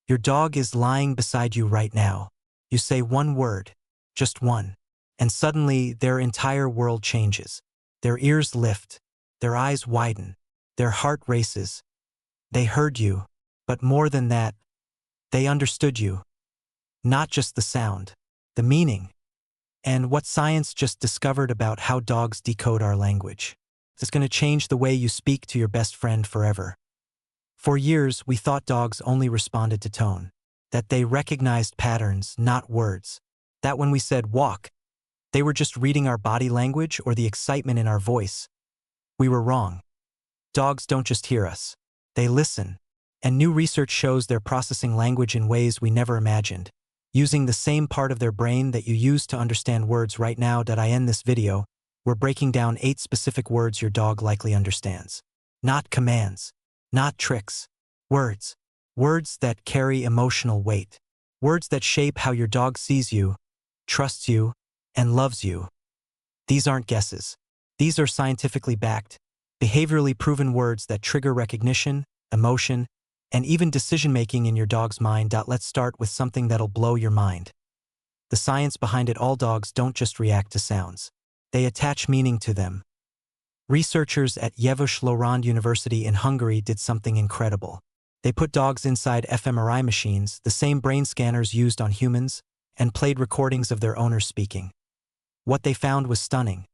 Your dog is lying beside you right now. You say one word, just one, and suddenly their entire world changes. Their ears lift, their eyes widen, their heart races. They heard you, but more than that, they understood you. Not just the sound, the meaning, and what science just discovered about how dogs decode our language. It's going to change the way you speak to your best friend forever. For years, we thought dogs only responded to tone, that they recognized patterns, not words, that when we said walk, they were just reading our body language or the excitement in our voice. We were wrong. Dogs don't just hear us. They listen, and new research shows they're processing language in ways we never imagined, using the same part of their brain that you use to understand words. Right now that I end this video, we're breaking down 8 specific words your dog likely understands. Not commands, not tricks. Words. Words that carry emotional weight. Words that shape how your dog sees you, trusts you, and loves you. These aren't guesses. These are scientifically backed, behaviorally proven words that trigger recognition, emotion, and even decision-making in your dog's mind. Let's start with something that'll blow your mind. The science behind it all. Dogs don't just react to sounds. They attach meaning to them. Researchers at Lorand University in Hungary did something incredible. They put dogs inside fMRI machines, the same brain scanners used on humans, and played recordings of their owners speaking. What they found was stunning.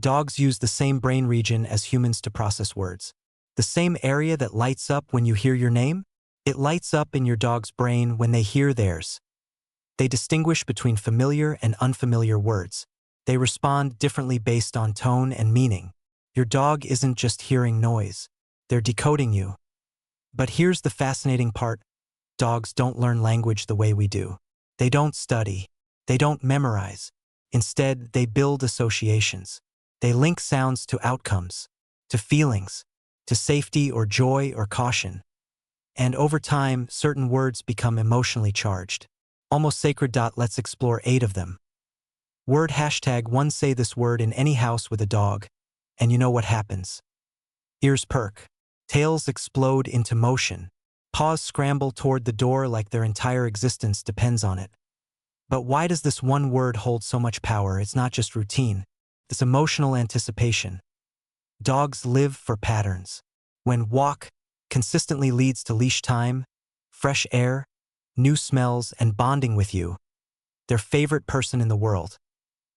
Dogs use the same brain region as humans to process words. The same area that lights up when you hear your name, it lights up in your dog's brain when they hear theirs. They distinguish between familiar and unfamiliar words. They respond differently based on tone and meaning. Your dog isn't just hearing noise. They're decoding you. But here's the fascinating part. Dogs don't learn language the way we do. They don't study. They don't memorize. Instead, they build associations. They link sounds to outcomes, to feelings, to safety or joy or caution. And over time, certain words become emotionally charged, almost sacred. Let's explore 8 of them. Word #1. Say this word in any house with a dog, and you know what happens. Ears perk. Tails explode into motion. Paws scramble toward the door like their entire existence depends on it. But why does this one word hold so much power? It's not just routine. It's emotional anticipation. Dogs live for patterns. When walk consistently leads to leash time, fresh air, new smells, and bonding with you, their favorite person in the world,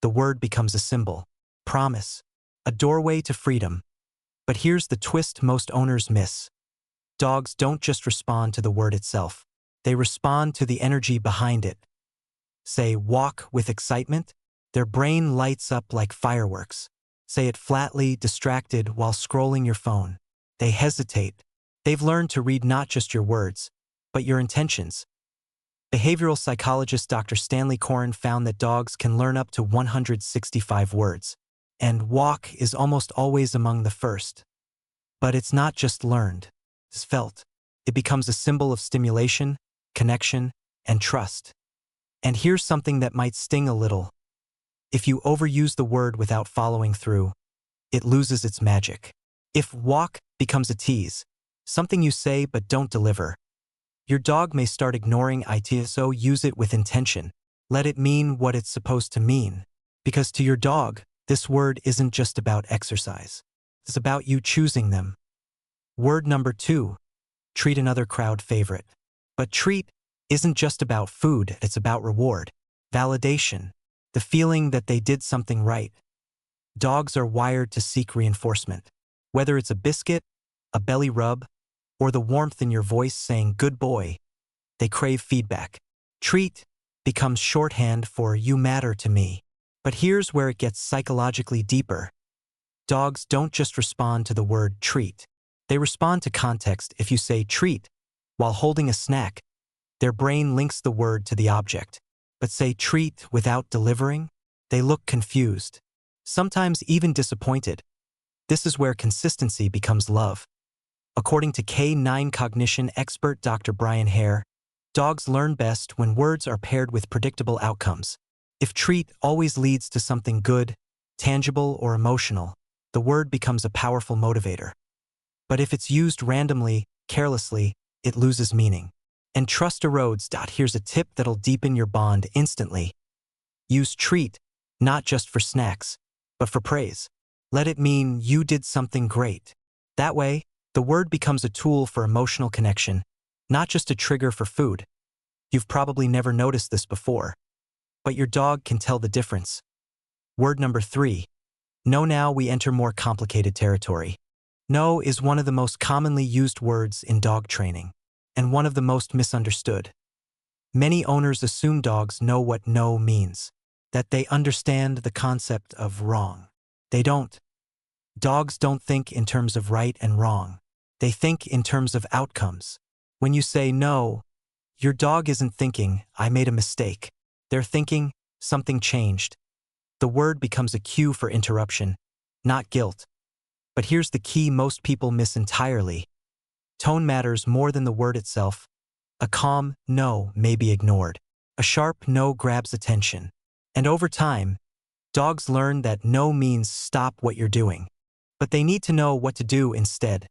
the word becomes a symbol, promise, a doorway to freedom. But here's the twist most owners miss. Dogs don't just respond to the word itself. They respond to the energy behind it. Say walk with excitement, their brain lights up like fireworks. Say it flatly, distracted while scrolling your phone. They hesitate. They've learned to read not just your words, but your intentions. Behavioral psychologist Dr. Stanley Coren found that dogs can learn up to 165 words, and walk is almost always among the first. But it's not just learned, it's felt. It becomes a symbol of stimulation, connection, and trust. And here's something that might sting a little. If you overuse the word without following through, it loses its magic. If walk becomes a tease, something you say but don't deliver, your dog may start ignoring it. So use it with intention. Let it mean what it's supposed to mean. Because to your dog, this word isn't just about exercise. It's about you choosing them. Word number 2, treat. Another crowd favorite. But treat isn't just about food, it's about reward, validation, the feeling that they did something right. Dogs are wired to seek reinforcement. Whether it's a biscuit, a belly rub, or the warmth in your voice saying good boy, they crave feedback. Treat becomes shorthand for you matter to me. But here's where it gets psychologically deeper. Dogs don't just respond to the word treat. They respond to context. If you say treat while holding a snack, their brain links the word to the object. But say treat without delivering, they look confused, sometimes even disappointed. This is where consistency becomes love. According to K9 cognition expert Dr. Brian Hare, dogs learn best when words are paired with predictable outcomes. If treat always leads to something good, tangible, or emotional, the word becomes a powerful motivator. But if it's used randomly, carelessly, it loses meaning. And trust erodes. Here's a tip that'll deepen your bond instantly. Use treat, not just for snacks, but for praise. Let it mean you did something great. That way, the word becomes a tool for emotional connection, not just a trigger for food. You've probably never noticed this before, but your dog can tell the difference. Word number 3. No. Now we enter more complicated territory. No is one of the most commonly used words in dog training, and one of the most misunderstood. Many owners assume dogs know what no means, that they understand the concept of wrong. They don't. Dogs don't think in terms of right and wrong. They think in terms of outcomes. When you say no, your dog isn't thinking, I made a mistake. They're thinking, something changed. The word becomes a cue for interruption, not guilt. But here's the key most people miss entirely. Tone matters more than the word itself. A calm no may be ignored. A sharp no grabs attention. And over time, dogs learn that no means stop what you're doing. But they need to know what to do instead.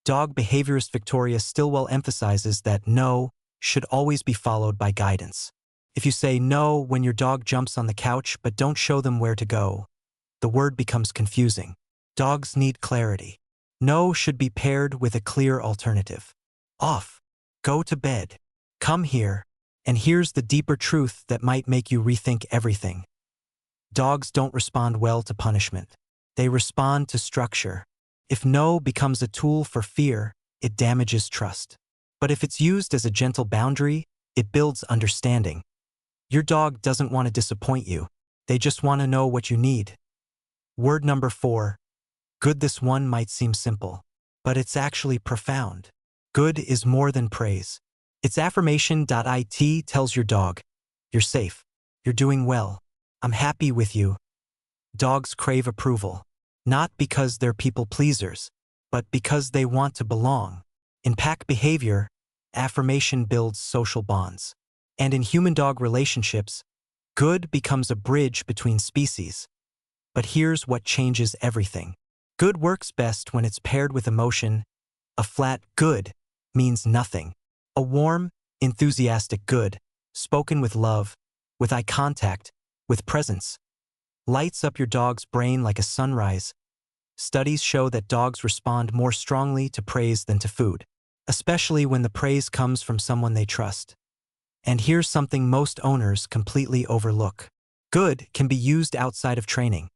Dog behaviorist Victoria Stilwell emphasizes that no should always be followed by guidance. If you say no when your dog jumps on the couch but don't show them where to go, the word becomes confusing. Dogs need clarity. No should be paired with a clear alternative. Off. Go to bed. Come here. And here's the deeper truth that might make you rethink everything. Dogs don't respond well to punishment. They respond to structure. If no becomes a tool for fear, it damages trust. But if it's used as a gentle boundary, it builds understanding. Your dog doesn't want to disappoint you. They just want to know what you need. Word number 4. Good. This one might seem simple, but it's actually profound. Good is more than praise. It's affirmation. It tells your dog, you're safe, you're doing well, I'm happy with you. Dogs crave approval, not because they're people pleasers, but because they want to belong. In pack behavior, affirmation builds social bonds. And in human-dog relationships, good becomes a bridge between species. But here's what changes everything. Good works best when it's paired with emotion. A flat good means nothing. A warm, enthusiastic good, spoken with love, with eye contact, with presence, lights up your dog's brain like a sunrise. Studies show that dogs respond more strongly to praise than to food, especially when the praise comes from someone they trust. And here's something most owners completely overlook. Good can be used outside of training.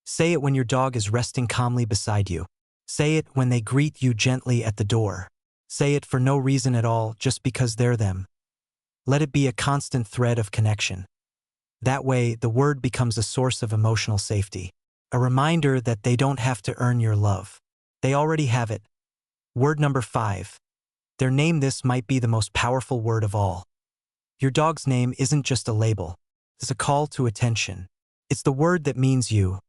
Say it when your dog is resting calmly beside you. Say it when they greet you gently at the door. Say it for no reason at all, just because they're them. Let it be a constant thread of connection. That way, the word becomes a source of emotional safety, a reminder that they don't have to earn your love. They already have it. Word number 5. Their name. This might be the most powerful word of all. Your dog's name isn't just a label. It's a call to attention. It's the word that means you.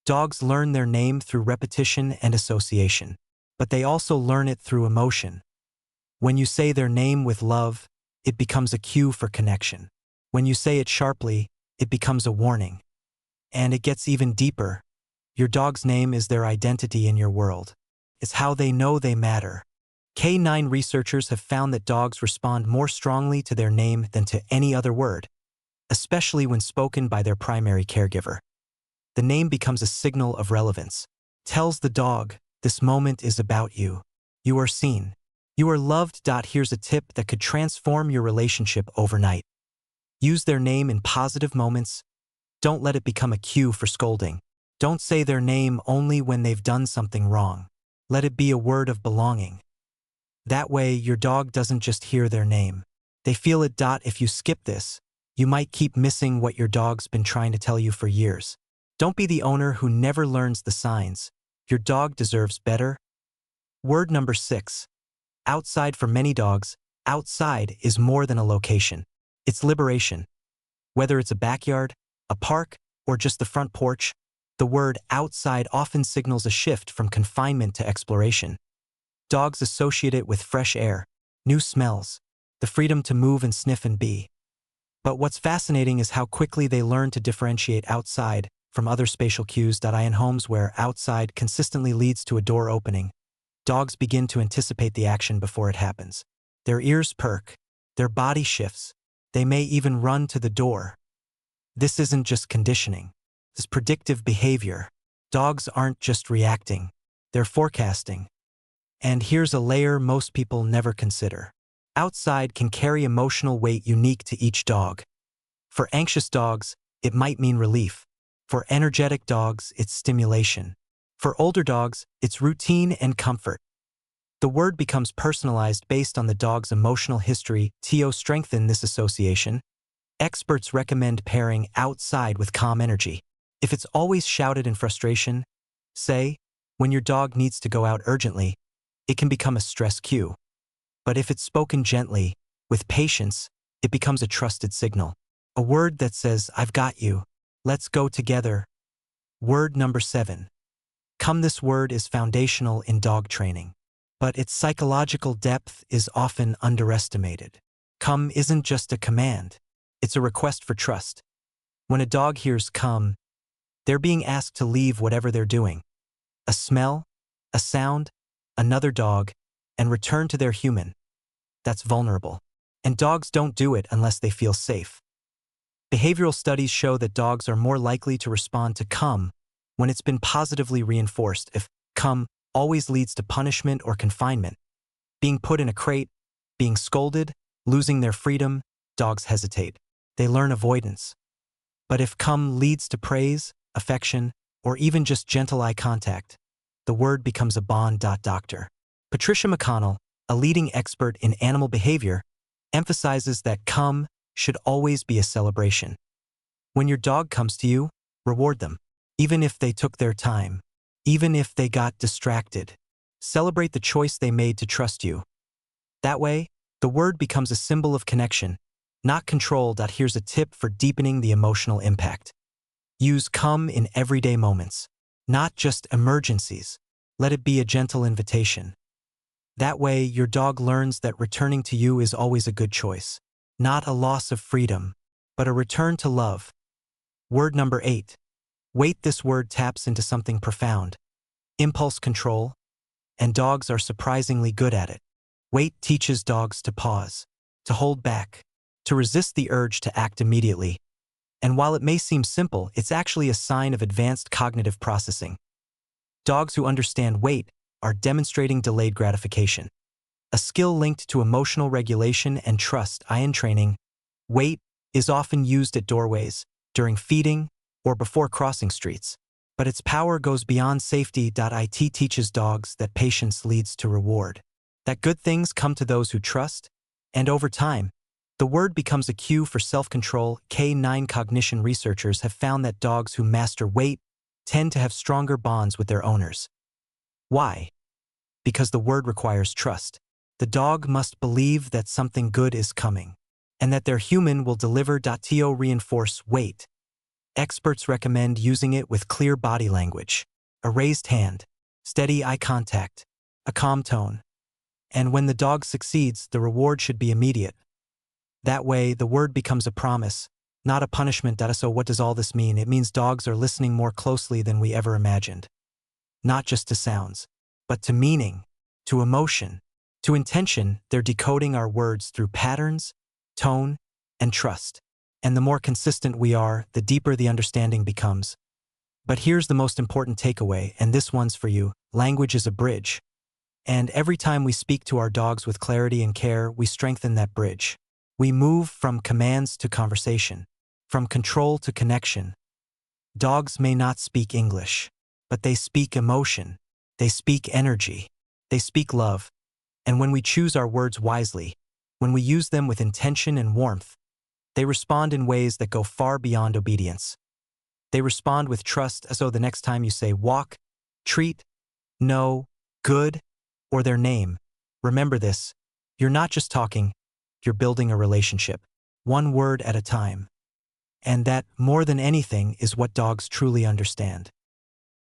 Dogs learn their name through repetition and association, but they also learn it through emotion. When you say their name with love, it becomes a cue for connection. When you say it sharply, it becomes a warning. And it gets even deeper. Your dog's name is their identity in your world. It's how they know they matter. K9 researchers have found that dogs respond more strongly to their name than to any other word, especially when spoken by their primary caregiver. The name becomes a signal of relevance. Tells the dog, this moment is about you. You are seen. You are loved. Here's a tip that could transform your relationship overnight. Use their name in positive moments. Don't let it become a cue for scolding. Don't say their name only when they've done something wrong. Let it be a word of belonging. That way, your dog doesn't just hear their name. They feel it. If you skip this, you might keep missing what your dog's been trying to tell you for years. Don't be the owner who never learns the signs. Your dog deserves better. Word number 6. Outside. For many dogs, outside is more than a location. It's liberation. Whether it's a backyard, a park, or just the front porch, the word outside often signals a shift from confinement to exploration. Dogs associate it with fresh air, new smells, the freedom to move and sniff and be. But what's fascinating is how quickly they learn to differentiate outside from other spatial cues. In homes where outside consistently leads to a door opening, dogs begin to anticipate the action before it happens. Their ears perk, their body shifts, they may even run to the door. This isn't just conditioning. This is predictive behavior. Dogs aren't just reacting, they're forecasting. And here's a layer most people never consider. Outside can carry emotional weight unique to each dog. For anxious dogs, it might mean relief. For energetic dogs, it's stimulation. For older dogs, it's routine and comfort. The word becomes personalized based on the dog's emotional history to strengthen this association. Experts recommend pairing outside with calm energy. If it's always shouted in frustration, say, when your dog needs to go out urgently, it can become a stress cue. But if it's spoken gently, with patience, it becomes a trusted signal. A word that says, I've got you. Let's go together. Word number 7. Come. This word is foundational in dog training, but its psychological depth is often underestimated. Come isn't just a command. It's a request for trust. When a dog hears come, they're being asked to leave whatever they're doing. A smell, a sound, another dog, and return to their human. That's vulnerable. And dogs don't do it unless they feel safe. Behavioral studies show that dogs are more likely to respond to come when it's been positively reinforced. If come always leads to punishment or confinement, being put in a crate, being scolded, losing their freedom, dogs hesitate. They learn avoidance. But if come leads to praise, affection, or even just gentle eye contact, the word becomes a bond. Dr. Patricia McConnell, a leading expert in animal behavior, emphasizes that come should always be a celebration. When your dog comes to you, reward them. Even if they took their time, even if they got distracted, celebrate the choice they made to trust you. That way, the word becomes a symbol of connection, not control. Here's a tip for deepening the emotional impact. Use come in everyday moments, not just emergencies. Let it be a gentle invitation. That way, your dog learns that returning to you is always a good choice. Not a loss of freedom, but a return to love. Word number 8. Wait. This word taps into something profound. Impulse control. And dogs are surprisingly good at it. Wait teaches dogs to pause, to hold back, to resist the urge to act immediately. And while it may seem simple, it's actually a sign of advanced cognitive processing. Dogs who understand wait are demonstrating delayed gratification, a skill linked to emotional regulation and trust. In training, wait is often used at doorways, during feeding, or before crossing streets. But its power goes beyond safety. It teaches dogs that patience leads to reward, that good things come to those who trust, and over time, the word becomes a cue for self-control. Canine cognition researchers have found that dogs who master wait tend to have stronger bonds with their owners. Why? Because the word requires trust. The dog must believe that something good is coming, and that their human will deliver. To reinforce wait, experts recommend using it with clear body language, a raised hand, steady eye contact, a calm tone. And when the dog succeeds, the reward should be immediate. That way, the word becomes a promise, not a punishment. So what does all this mean? It means dogs are listening more closely than we ever imagined. Not just to sounds, but to meaning, to emotion, to intention. They're decoding our words through patterns, tone, and trust. And the more consistent we are, the deeper the understanding becomes. But here's the most important takeaway, and this one's for you. Language is a bridge. And every time we speak to our dogs with clarity and care, we strengthen that bridge. We move from commands to conversation, from control to connection. Dogs may not speak English, but they speak emotion. They speak energy. They speak love. And when we choose our words wisely, when we use them with intention and warmth, they respond in ways that go far beyond obedience. They respond with trust. So the next time you say walk, treat, no, good, or their name, remember this: you're not just talking, you're building a relationship, one word at a time. And that, more than anything, is what dogs truly understand.